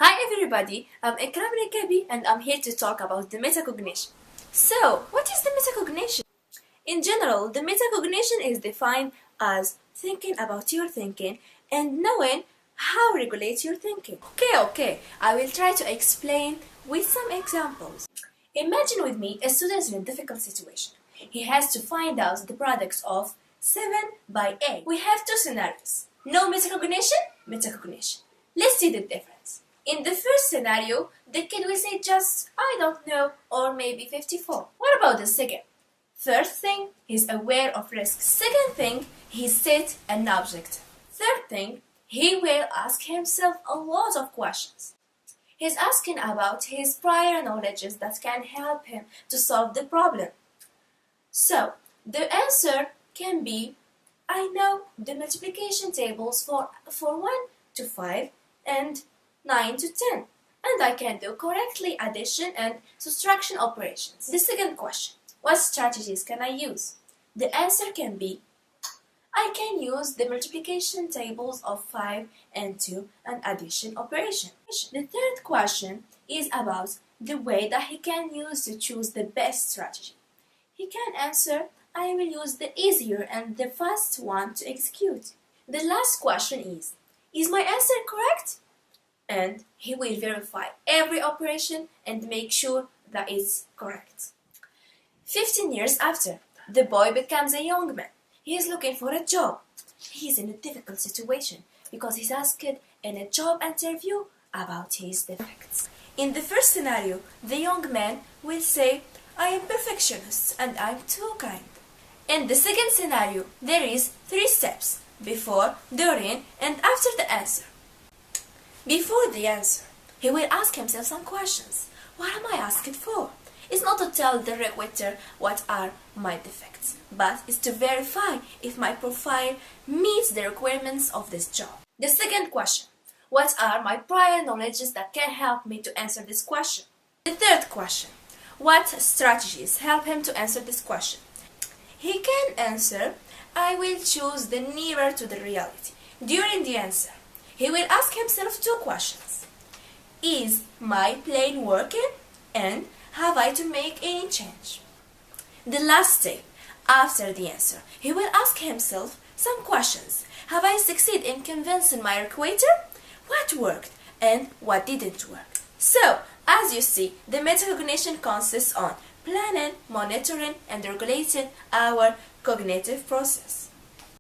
Hi everybody, I'm Ikram Rekabi and I'm here to talk about the metacognition. So, what is the metacognition? In general, the metacognition is defined as thinking about your thinking and knowing how to regulate your thinking. Okay, I will try to explain with some examples. Imagine with me a student in a difficult situation. He has to find out the products of 7 by 8. We have two scenarios. No metacognition, metacognition. Let's see the difference. In the first scenario, the kid will say just, I don't know, or maybe 54. What about the second? First thing, he's aware of risk. Second thing, he's set an objective. Third thing, he will ask himself a lot of questions. He's asking about his prior knowledges that can help him to solve the problem. So, the answer can be, I know the multiplication tables for 1 to 5 and 9 to 10, and I can do correctly addition and subtraction operations. The second question, what strategies can I use? The answer can be, I can use the multiplication tables of 5 and 2 and addition operation. The third question is about the way that he can use to choose the best strategy. He can answer, I will use the easier and the fast one to execute. The last question is my answer correct? And he will verify every operation and make sure that it's correct. 15 years after, the boy becomes a young man. He is looking for a job. He is in a difficult situation because he's asked in a job interview about his defects. In the first scenario, the young man will say, I am perfectionist and I'm too kind. In the second scenario, there is 3 steps: before, during, and after the answer. Before the answer, he will ask himself some questions. What am I asking for? It's not to tell the recruiter what are my defects, but it's to verify if my profile meets the requirements of this job. The second question, what are my prior knowledges that can help me to answer this question? The third question, what strategies help him to answer this question? He can answer, I will choose the nearer to the reality. During the answer, he will ask himself 2 questions. Is my plan working? And have I to make any change? The last step, after the answer, he will ask himself some questions. Have I succeeded in convincing my recruiter? What worked and what didn't work? So, as you see, the metacognition consists on planning, monitoring, and regulating our cognitive process.